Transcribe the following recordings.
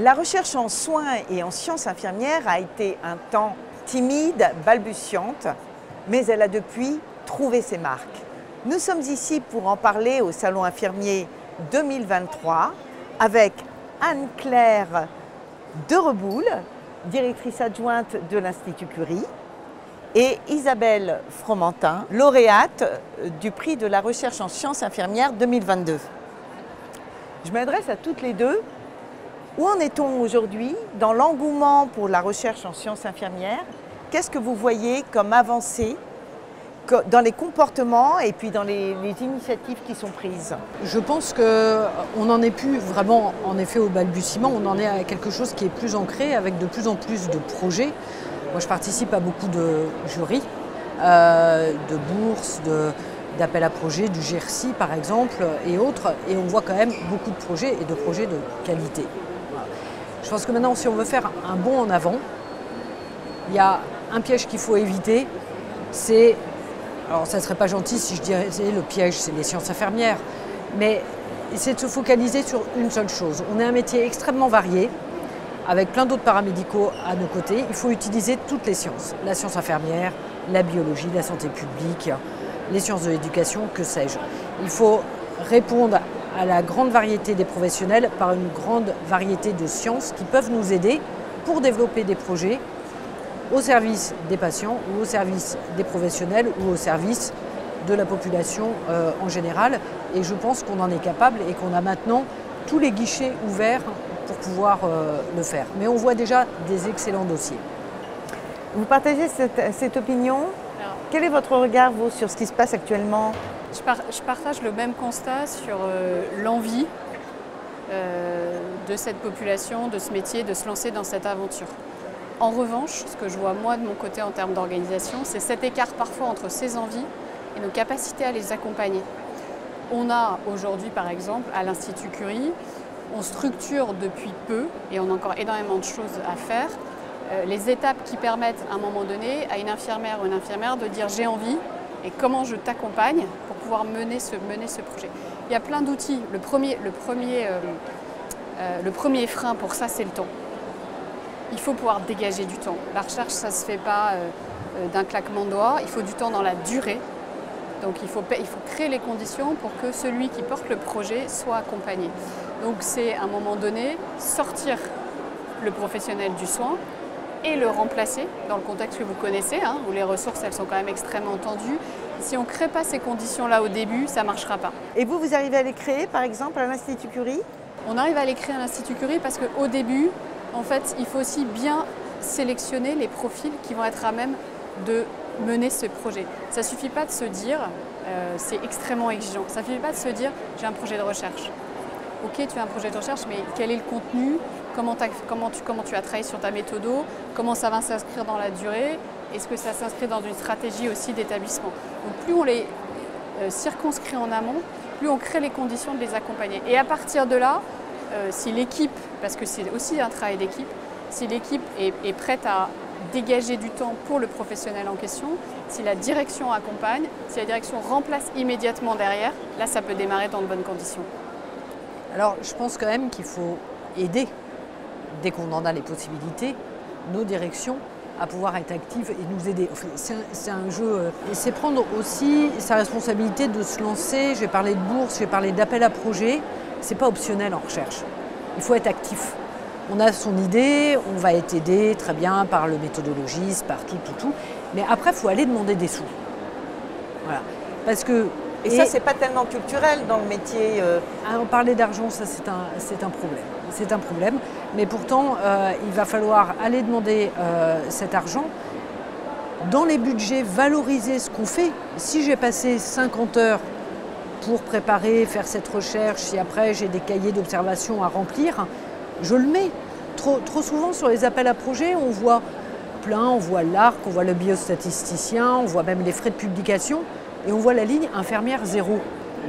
La recherche en soins et en sciences infirmières a été un temps timide, balbutiante, mais elle a depuis trouvé ses marques. Nous sommes ici pour en parler au Salon Infirmier 2023 avec Anne-Claire Dereboul, directrice adjointe de l'Institut Curie, et Isabelle Fromentin, lauréate du prix de la recherche en sciences infirmières 2022. Je m'adresse à toutes les deux. Où en est-on aujourd'hui dans l'engouement pour la recherche en sciences infirmières? Qu'est-ce que vous voyez comme avancée dans les comportements et puis dans les initiatives qui sont prises? Je pense qu'on n'en est plus vraiment en effet au balbutiement, on en est à quelque chose qui est plus ancré avec de plus en plus de projets. Moi je participe à beaucoup de jurys, de bourses, d'appels à projets, du GRC par exemple et autres, et on voit quand même beaucoup de projets et de projets de qualité. Voilà. Je pense que maintenant si on veut faire un bond en avant, il y a un piège qu'il faut éviter, c'est, alors ça ne serait pas gentil si je disais le piège c'est les sciences infirmières, mais c'est de se focaliser sur une seule chose. On est un métier extrêmement varié, avec plein d'autres paramédicaux à nos côtés. Il faut utiliser toutes les sciences, la science infirmière, la biologie, la santé publique, les sciences de l'éducation, que sais-je. Il faut répondre à la grande variété des professionnels par une grande variété de sciences qui peuvent nous aider pour développer des projets au service des patients ou au service des professionnels ou au service de la population en général. Et je pense qu'on en est capable et qu'on a maintenant tous les guichets ouverts pour pouvoir le faire. Mais on voit déjà des excellents dossiers. Vous partagez cette opinion? Alors, quel est votre regard, vous, sur ce qui se passe actuellement? je partage le même constat sur l'envie de cette population, de ce métier, de se lancer dans cette aventure. En revanche, ce que je vois moi de mon côté en termes d'organisation, c'est cet écart parfois entre ces envies et nos capacités à les accompagner. On a aujourd'hui, par exemple, à l'Institut Curie, on structure depuis peu, et on a encore énormément de choses à faire, les étapes qui permettent à un moment donné à une infirmière ou une infirmière de dire j'ai envie et comment je t'accompagne pour pouvoir mener ce projet. Il y a plein d'outils. Le premier frein pour ça, c'est le temps. Il faut pouvoir dégager du temps. La recherche, ça ne se fait pas d'un claquement de doigts, il faut du temps dans la durée. Donc il faut créer les conditions pour que celui qui porte le projet soit accompagné. Donc c'est à un moment donné sortir le professionnel du soin et le remplacer dans le contexte que vous connaissez, hein, où les ressources elles sont quand même extrêmement tendues. Si on ne crée pas ces conditions-là au début, ça ne marchera pas. Et vous arrivez à les créer, par exemple, à l'Institut Curie? On arrive à les créer à l'Institut Curie parce qu'au début, en fait, il faut aussi bien sélectionner les profils qui vont être à même de mener ce projet. Ça ne suffit pas de se dire, c'est extrêmement exigeant, ça ne suffit pas de se dire j'ai un projet de recherche. Ok, tu as un projet de recherche, mais quel est le contenu? Comment tu as travaillé sur ta méthode? Comment ça va s'inscrire dans la durée? Est-ce que ça s'inscrit dans une stratégie aussi d'établissement? Donc plus on les circonscrit en amont, plus on crée les conditions de les accompagner. Et à partir de là, si l'équipe, parce que c'est aussi un travail d'équipe, si l'équipe est prête à dégager du temps pour le professionnel en question, si la direction accompagne, si la direction remplace immédiatement derrière, là ça peut démarrer dans de bonnes conditions. Alors je pense quand même qu'il faut aider, dès qu'on en a les possibilités, nos directions à pouvoir être actives et nous aider. Enfin, c'est un jeu, et c'est prendre aussi sa responsabilité de se lancer. J'ai parlé de bourse, j'ai parlé d'appel à projet, c'est pas optionnel en recherche, il faut être actif. On a son idée, on va être aidé très bien par le méthodologiste, par tout. Mais après, il faut aller demander des sous. Voilà. Parce que, et ça, c'est pas tellement culturel dans le métier. Alors, parler d'argent, ça, c'est un problème. C'est un problème. Mais pourtant, il va falloir aller demander cet argent. Dans les budgets, valoriser ce qu'on fait. Si j'ai passé 50 heures pour préparer, faire cette recherche, si après j'ai des cahiers d'observation à remplir, je le mets. Trop souvent sur les appels à projets, on voit plein, on voit l'ARC, on voit le biostatisticien, on voit même les frais de publication et on voit la ligne infirmière zéro.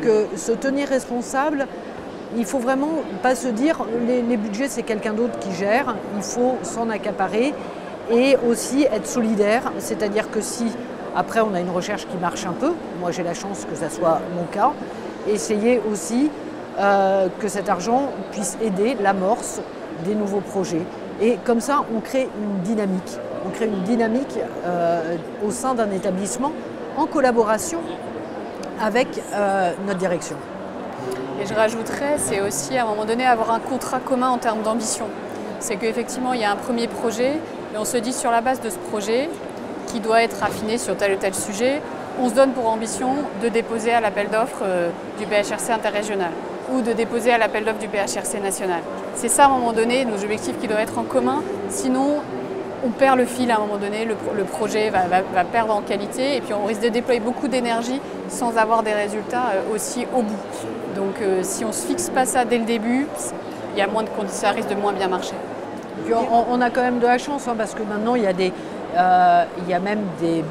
Que se tenir responsable, il ne faut vraiment pas se dire les budgets c'est quelqu'un d'autre qui gère, il faut s'en accaparer et aussi être solidaire, c'est-à-dire que si après on a une recherche qui marche un peu, moi j'ai la chance que ça soit mon cas, essayer aussi que cet argent puisse aider l'amorce des nouveaux projets. Et comme ça, on crée une dynamique. On crée une dynamique au sein d'un établissement en collaboration avec notre direction. Et je rajouterais, c'est aussi à un moment donné avoir un contrat commun en termes d'ambition. C'est qu'effectivement, il y a un premier projet et on se dit sur la base de ce projet, qui doit être affiné sur tel ou tel sujet, on se donne pour ambition de déposer à l'appel d'offres du BHRC interrégional ou de déposer à l'appel d'offres du BHRC national. C'est ça à un moment donné nos objectifs qui doivent être en commun, sinon on perd le fil à un moment donné, le projet va perdre en qualité et puis on risque de déployer beaucoup d'énergie sans avoir des résultats aussi au bout. Donc si on ne se fixe pas ça dès le début, il y a moins de conditions, ça risque de moins bien marcher. Et puis on a quand même de la chance parce que maintenant il y a même des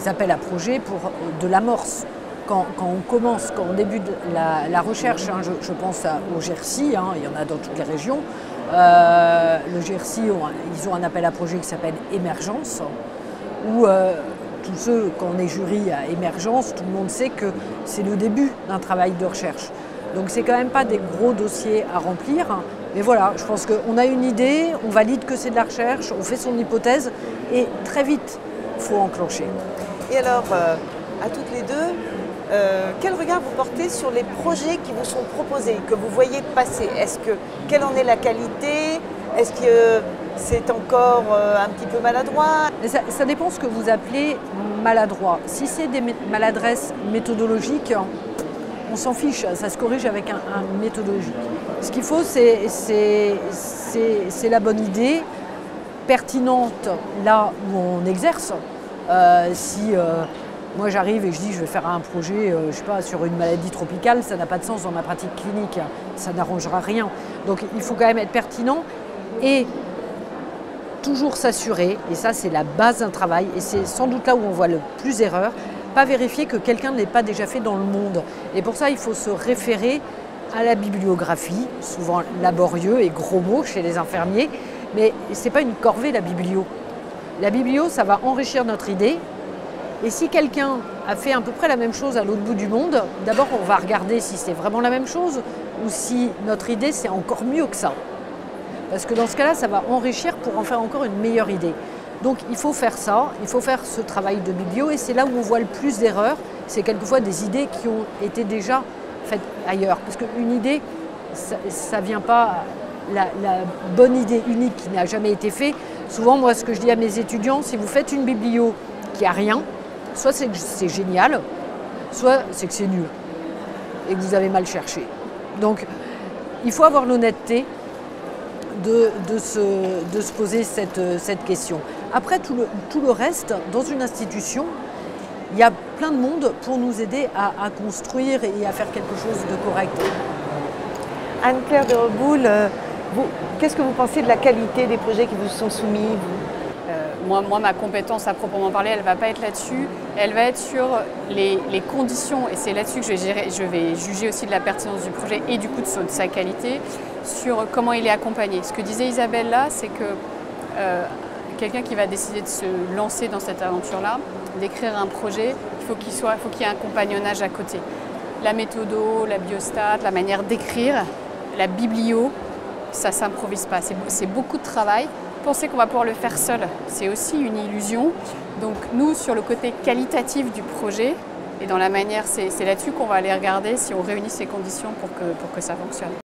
appels à projets pour de l'amorce. Quand on commence, quand on débute la recherche, je pense au GERSI, il y en a dans toutes les régions. Le GERSI, ils ont un appel à projet qui s'appelle Émergence, où tous ceux, quand on est jury à Émergence, tout le monde sait que c'est le début d'un travail de recherche. Donc c'est quand même pas des gros dossiers à remplir. Mais voilà, je pense qu'on a une idée, on valide que c'est de la recherche, on fait son hypothèse et très vite, il faut enclencher. Et alors, à toutes les deux, quel regard vous portez sur les projets qui vous sont proposés, que vous voyez passer? Quelle en est la qualité? Est-ce que c'est encore un petit peu maladroit? Ça dépend ce que vous appelez maladroit. Si c'est des maladresses méthodologiques, on s'en fiche, ça se corrige avec un méthodologique. Ce qu'il faut, c'est la bonne idée, pertinente là où on exerce. Moi j'arrive et je dis je vais faire un projet je sais pas, sur une maladie tropicale, ça n'a pas de sens dans ma pratique clinique, ça n'arrangera rien. Donc il faut quand même être pertinent et toujours s'assurer, et ça c'est la base d'un travail, et c'est sans doute là où on voit le plus d'erreurs, pas vérifier que quelqu'un ne l'ait pas déjà fait dans le monde. Et pour ça il faut se référer à la bibliographie, souvent laborieux et gros mots chez les infirmiers, mais ce n'est pas une corvée la biblio. La biblio, ça va enrichir notre idée. Et si quelqu'un a fait à peu près la même chose à l'autre bout du monde, d'abord on va regarder si c'est vraiment la même chose ou si notre idée c'est encore mieux que ça. Parce que dans ce cas-là, ça va enrichir pour en faire encore une meilleure idée. Donc il faut faire ça, il faut faire ce travail de biblio et c'est là où on voit le plus d'erreurs. C'est quelquefois des idées qui ont été déjà faites ailleurs. Parce qu'une idée, ça ne vient pas, la bonne idée unique qui n'a jamais été faite. Souvent, moi, ce que je dis à mes étudiants, si vous faites une biblio qui n'a rien, soit c'est que c'est génial, soit c'est que c'est nul et que vous avez mal cherché. Donc, il faut avoir l'honnêteté de se poser cette question. Après, tout le reste, dans une institution, il y a plein de monde pour nous aider à construire et à faire quelque chose de correct. Anne-Claire de Reboul, qu'est-ce que vous pensez de la qualité des projets qui vous sont soumis, vous? Moi, ma compétence à proprement parler, elle ne va pas être là-dessus. Elle va être sur les conditions, et c'est là-dessus que je vais juger aussi de la pertinence du projet et du coup de sa qualité, sur comment il est accompagné. Ce que disait Isabelle là, c'est que quelqu'un qui va décider de se lancer dans cette aventure-là, d'écrire un projet, il faut qu'il y ait un compagnonnage à côté. La méthodo, la biostat, la manière d'écrire, la biblio, ça ne s'improvise pas. C'est beaucoup de travail. Penser qu'on va pouvoir le faire seul, c'est aussi une illusion. Donc nous, sur le côté qualitatif du projet et dans la manière, c'est là-dessus qu'on va aller regarder si on réunit ces conditions pour que ça fonctionne.